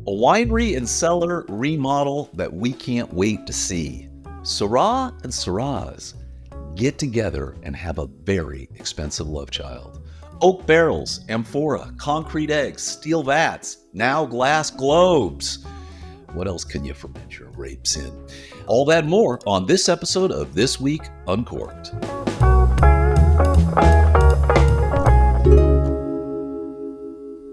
A winery and cellar remodel that we can't wait to see. Syrah and Syrahs get together and have a very expensive love child. Oak barrels, amphora, concrete eggs, steel vats, now glass globes. What else can you ferment your grapes in? All that and more on this episode of This Week Uncorked.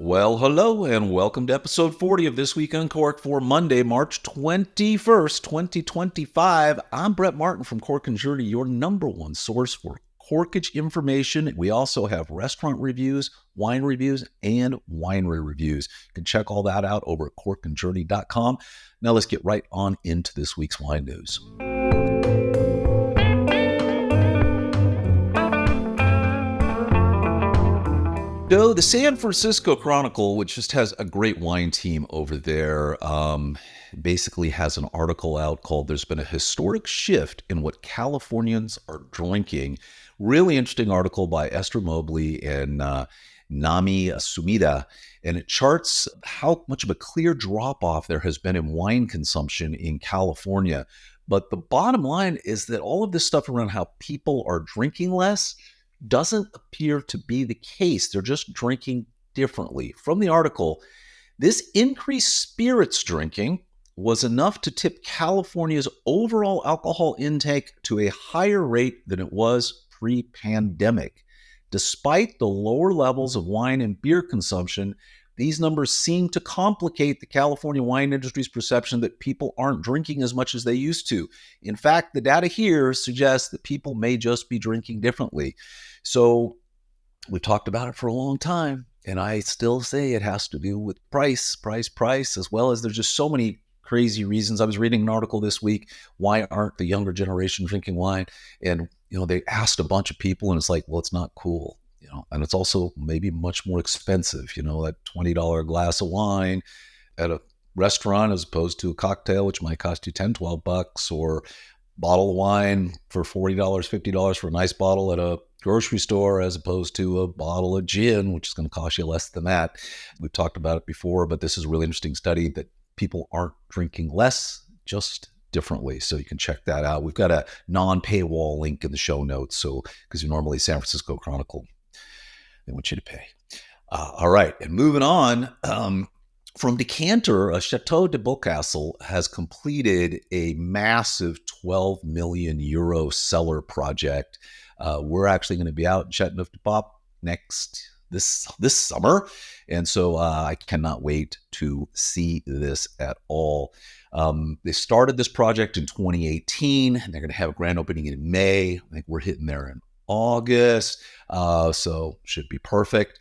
Well, hello, and welcome to episode 40 of This Week Uncorked for Monday, March 21st, 2025. I'm Brett Martin from Corkage, your number one source for corkage information. We also have restaurant reviews, wine reviews, and winery reviews. You can check all that out over at corkandjourney.com. Now let's get right on into this week's wine news. So the San Francisco Chronicle, which just has a great wine team over there, basically has an article out called "There's Been a Historic Shift in What Californians Are Drinking." Really interesting article by Esther Mobley and Nami Sumida, and it charts how much of a clear drop-off there has been in wine consumption in California. But the bottom line is that all of this stuff around how people are drinking less doesn't appear to be the case. They're just drinking differently. From the article, this increased spirits drinking was enough to tip California's overall alcohol intake to a higher rate than it was pre-pandemic. Despite the lower levels of wine and beer consumption, these numbers seem to complicate the California wine industry's perception that people aren't drinking as much as they used to. In fact, the data here suggests that people may just be drinking differently. So we've talked about it for a long time, and I still say it has to do with price, as well as there's just so many crazy reasons. I was reading an article this week, why aren't the younger generation drinking wine? And, they asked a bunch of people, and it's like, well, it's not cool. And it's also maybe much more expensive, that $20 glass of wine at a restaurant as opposed to a cocktail, which might cost you $10, $12, or bottle of wine for $40, $50 for a nice bottle at a grocery store as opposed to a bottle of gin, which is going to cost you less than that. We've talked about it before, but this is a really interesting study that people aren't drinking less, just differently. So you can check that out. We've got a non-paywall link in the show notes. So, because you're normally San Francisco Chronicle, they want you to pay. All right. And moving on, from Decanter, Château de Beaucastel has completed a massive 12 million euro cellar project. We're actually going to be out in Châteauneuf-du-Pape this summer. And so I cannot wait to see this at all. They started this project in 2018, and they're going to have a grand opening in May. I think we're hitting there in August, so should be perfect.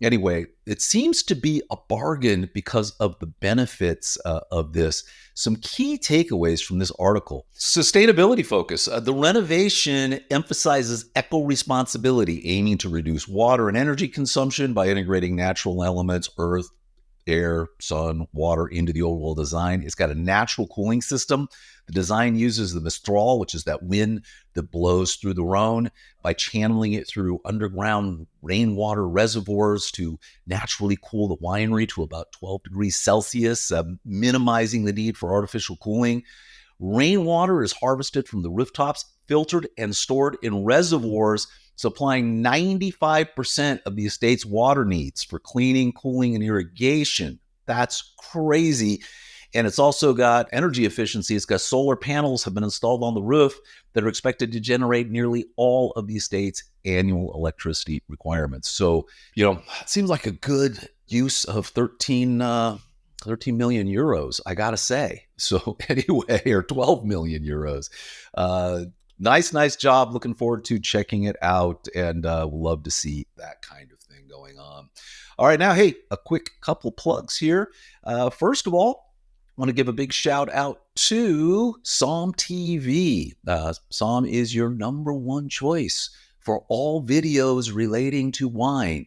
Anyway, it seems to be a bargain because of the benefits of this. Some key takeaways from this article. Sustainability focus. The renovation emphasizes eco-responsibility, aiming to reduce water and energy consumption by integrating natural elements, earth, air, sun, water into the overall design. It's got a natural cooling system. The design uses the Mistral, which is that wind that blows through the Rhone, by channeling it through underground rainwater reservoirs to naturally cool the winery to about 12 degrees Celsius, minimizing the need for artificial cooling. Rainwater is harvested from the rooftops, filtered and stored in reservoirs, supplying 95% of the estate's water needs for cleaning, cooling, and irrigation. That's crazy. And it's also got energy efficiency. It's got solar panels have been installed on the roof that are expected to generate nearly all of the estate's annual electricity requirements. So, it seems like a good use of 13 million euros, I gotta say. So anyway, or 12 million euros. Nice job. Looking forward to checking it out, and we'll love to see that kind of thing going on. All right, now, hey, a quick couple plugs here. First of all, I want to give a big shout out to Somm TV. Somm is your number one choice for all videos relating to wine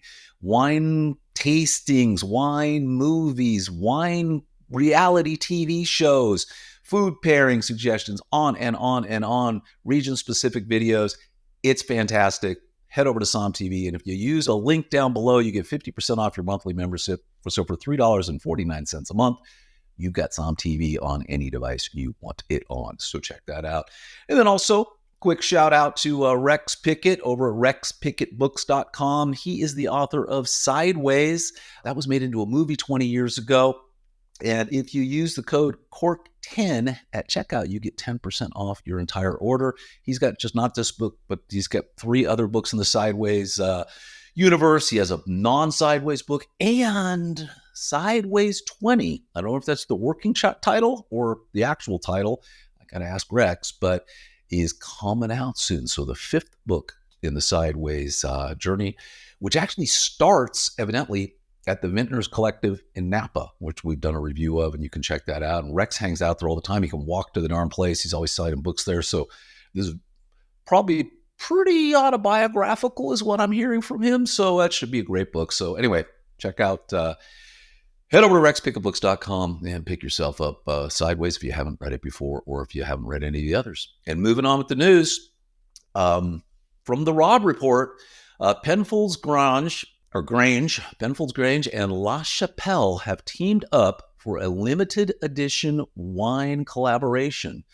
tastings, wine movies, wine reality TV shows, food pairing suggestions, on and on and on, region-specific videos. It's fantastic. Head over to Somm TV, and if you use a link down below, you get 50% off your monthly membership So for $3.49 a month, you've got Somm TV on any device you want it on. So check that out. And then also, quick shout out to Rex Pickett over at rexpickettbooks.com. He is the author of Sideways. That was made into a movie 20 years ago. And if you use the code CORK10 at checkout, you get 10% off your entire order. He's got just not this book, but he's got 3 other books in the Sideways universe. He has a non-Sideways book and Sideways 20. I don't know if that's the working title or the actual title. I got to ask Rex, but is coming out soon. So the 5th book in the Sideways journey, which actually starts evidently at the Vintners Collective in Napa, which we've done a review of, and you can check that out. And Rex hangs out there all the time. He can walk to the darn place. He's always citing books there. So this is probably pretty autobiographical is what I'm hearing from him. So that should be a great book. So anyway, check out, head over to rexpickettbooks.com and pick yourself up Sideways if you haven't read it before or if you haven't read any of the others. And moving on with the news, from the Rob Report, Penfolds Grange, and La Chapelle have teamed up for a limited edition wine collaboration.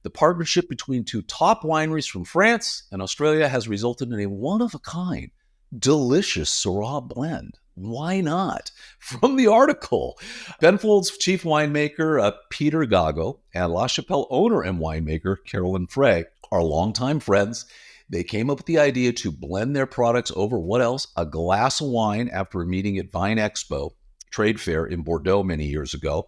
The partnership between 2 top wineries from France and Australia has resulted in a one-of-a-kind, delicious Syrah blend. Why not? From the article, Penfolds chief winemaker Peter Gago and La Chapelle owner and winemaker Carolyn Frey are longtime friends. They came up with the idea to blend their products over what else? A glass of wine after a meeting at Vine Expo trade fair in Bordeaux many years ago.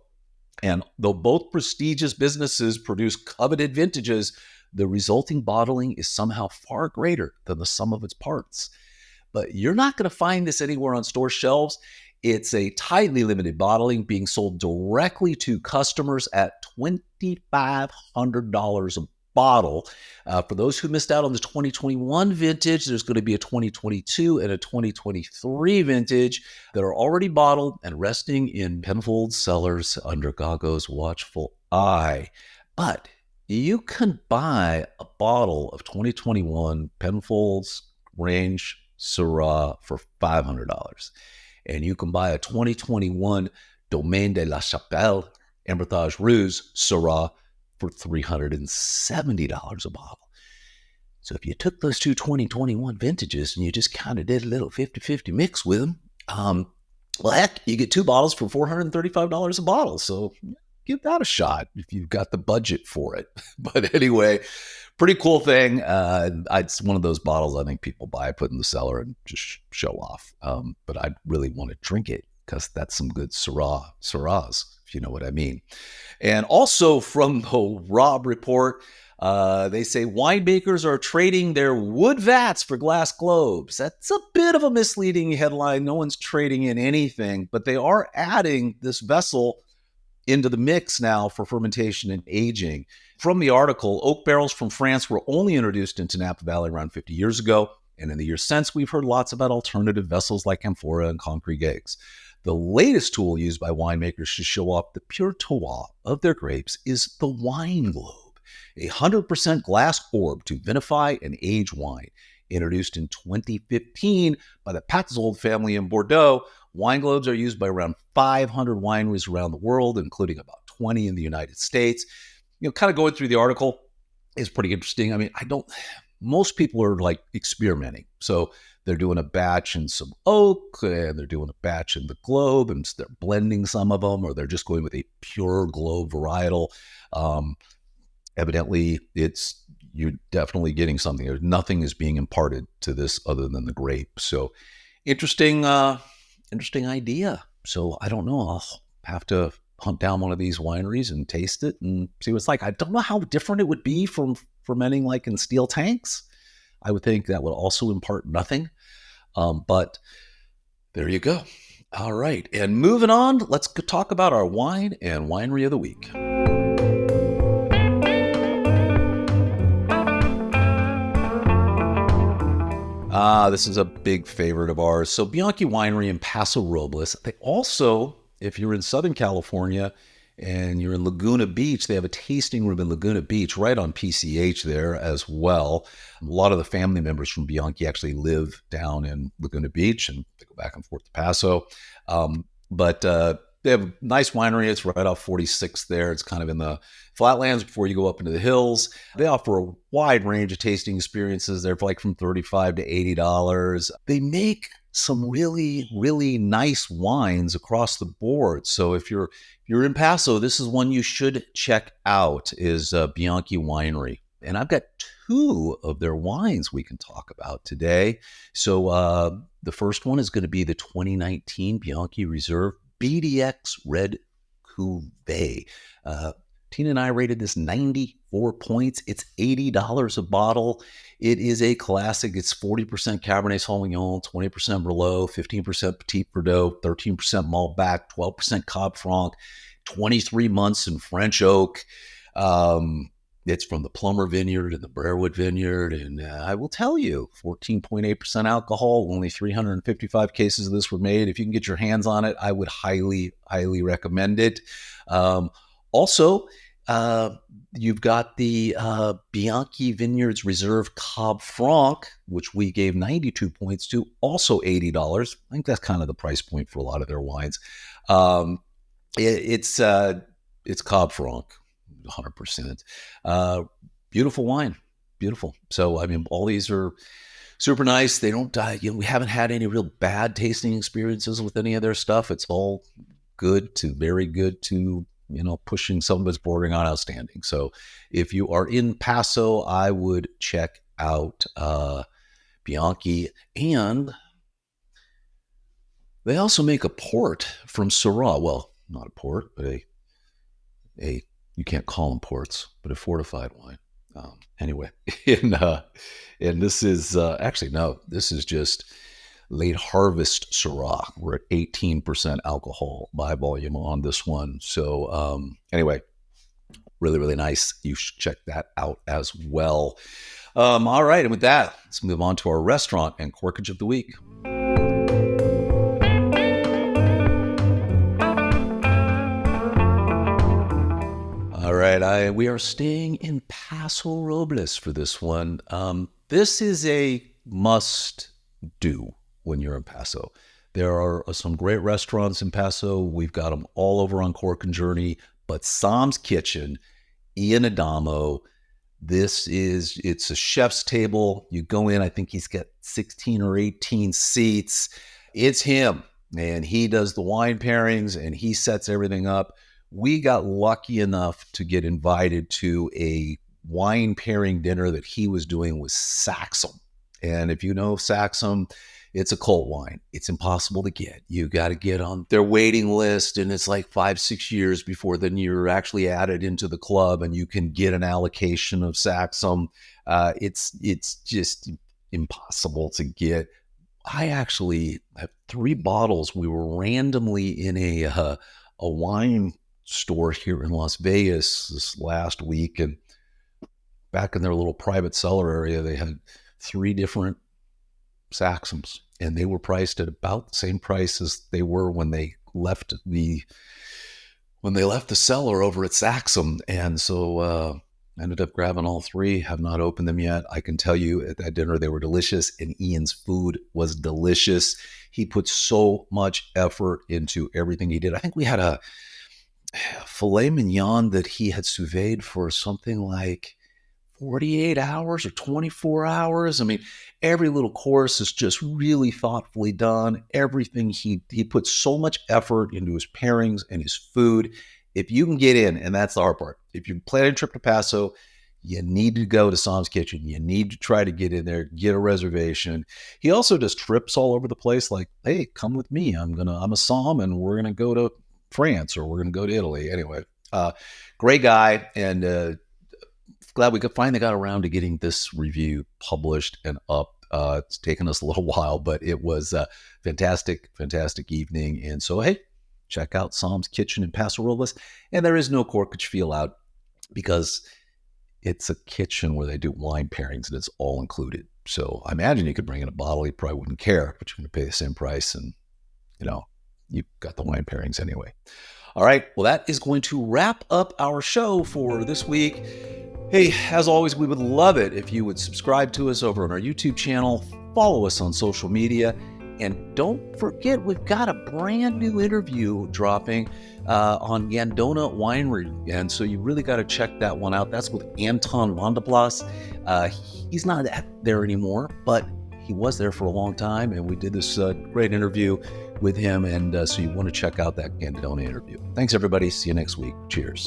And though both prestigious businesses produce coveted vintages, the resulting bottling is somehow far greater than the sum of its parts. But you're not going to find this anywhere on store shelves. It's a tightly limited bottling being sold directly to customers at $2,500 a bottle. For those who missed out on the 2021 vintage, there's going to be a 2022 and a 2023 vintage that are already bottled and resting in Penfolds cellars under Gago's watchful eye. But you can buy a bottle of 2021 Penfolds Grange Syrah for $500. And you can buy a 2021 Domaine de la Chapelle Hermitage Rouge Syrah for $370 a bottle. So if you took those 2 2021 vintages and you just kind of did a little 50-50 mix with them, well, heck, you get 2 bottles for $435 a bottle. So give that a shot if you've got the budget for it. But anyway, pretty cool thing. It's one of those bottles I think people buy, put in the cellar, and just show off. But I really want to drink it because that's some good Syrahs, if you know what I mean. And also from the Rob Report, they say winemakers are trading their wood vats for glass globes. That's a bit of a misleading headline. No one's trading in anything, but they are adding this vessel into the mix now for fermentation and aging. From the article, oak barrels from France were only introduced into Napa Valley around 50 years ago, and in the years since, we've heard lots about alternative vessels like amphora and concrete eggs. The latest tool used by winemakers to show off the pure terroir of their grapes is the wine globe, a 100% glass orb to vinify and age wine. Introduced in 2015 by the Patzold family in Bordeaux, wine globes are used by around 500 wineries around the world, including about 20 in the United States. Kind of going through the article is pretty interesting. I mean, most people are like experimenting. So they're doing a batch in some oak, and they're doing a batch in the globe, and they're blending some of them, or they're just going with a pure globe varietal. Evidently, you're definitely getting something. There's nothing is being imparted to this other than the grape. So interesting idea. So I don't know. I'll have to hunt down one of these wineries and taste it and see what it's like. I don't know how different it would be from fermenting like in steel tanks. I would think that would also impart nothing. But there you go. All right. And moving on, let's talk about our wine and winery of the week. This is a big favorite of ours. So Bianchi Winery in Paso Robles. They also, if you're in Southern California and you're in Laguna Beach, they have a tasting room in Laguna Beach right on PCH there as well. A lot of the family members from Bianchi actually live down in Laguna Beach, and they go back and forth to Paso. But they have a nice winery. It's right off 46th there. It's kind of in the flatlands before you go up into the hills. They offer a wide range of tasting experiences. They're like from $35 to $80. They make some really, really nice wines across the board. So if you're in Paso, this is one you should check out, is Bianchi Winery. And I've got two of their wines we can talk about today. So the first one is going to be the 2019 Bianchi Reserve BDX Red Cuvée. Tina and I rated this 94 points. It's $80 a bottle. It is a classic. It's 40% Cabernet Sauvignon, 20% Merlot, 15% Petit Verdot, 13% Malbec, 12% Cab Franc, 23 months in French oak. It's from the Plummer Vineyard and the Brerewood Vineyard. And I will tell you, 14.8% alcohol, only 355 cases of this were made. If you can get your hands on it, I would highly, highly recommend it. Also, you've got the Bianchi Vineyards Reserve Cab Franc, which we gave 92 points to, also $80. I think that's kind of the price point for a lot of their wines. It's Cab Franc. 100%. Beautiful wine. Beautiful. So, I mean, all these are super nice. They don't die. We haven't had any real bad tasting experiences with any of their stuff. It's all good to very good to, pushing some that's bordering on outstanding. So if you are in Paso, I would check out Bianchi. And they also make a port from Syrah. Well, not a port, but a you can't call them ports, but a fortified wine. Anyway, and this is actually, no, this is just late harvest Syrah. We're at 18% alcohol by volume on this one. So anyway, really, really nice. You should check that out as well. All right. And with that, let's move on to our restaurant and Corkage of the week. All right, we are staying in Paso Robles for this one. This is a must-do when you're in Paso. There are some great restaurants in Paso. We've got them all over on Cork and Journey, but Somm's Kitchen, Ian Adamo, it's a chef's table. You go in, I think he's got 16 or 18 seats. It's him, and he does the wine pairings, and he sets everything up. We got lucky enough to get invited to a wine pairing dinner that he was doing with Saxum. And if you know Saxum, it's a cult wine. It's impossible to get. You got to get on their waiting list, and it's like 5-6 years before then you're actually added into the club and you can get an allocation of Saxum. It's just impossible to get. I actually have 3 bottles. We were randomly in a wine store here in Las Vegas this last week, and back in their little private cellar area, they had 3 different Saxums, and they were priced at about the same price as they were when they left the cellar over at Saxum. And so I ended up grabbing all 3. Have not opened them yet. I can tell you at that dinner they were delicious, and Ian's food was delicious. He put so much effort into everything he did. I think we had a filet mignon that he had sous vide for something like 48 hours or 24 hours. I mean, every little course is just really thoughtfully done. Everything he put so much effort into his pairings and his food. If you can get in, and that's the hard part, if you're planning a trip to Paso, you need to go to Somm's Kitchen. You need to try to get in there, get a reservation. He also does trips all over the place, like, hey, come with me. I'm a Somm, and we're gonna go to France, or we're gonna go to Italy. Anyway, great guy, and glad we finally got around to getting this review published and up. It's taken us a little while, but it was a fantastic, fantastic evening. And so, hey, check out Somm's Kitchen in Paso Robles. And there is no Corkage feel out because it's a kitchen where they do wine pairings and it's all included. So I imagine you could bring in a bottle. You probably wouldn't care, but you're going to pay the same price. And, you've got the wine pairings anyway. All right. Well, that is going to wrap up our show for this week. Hey, as always, we would love it if you would subscribe to us over on our YouTube channel, follow us on social media, And don't forget, we've got a brand new interview dropping on Gandona Winery. And so you really got to check that one out. That's with Anton Mondeplas. He's not there anymore, but he was there for a long time. And we did this great interview with him. And so you want to check out that Gandona interview. Thanks, everybody. See you next week. Cheers.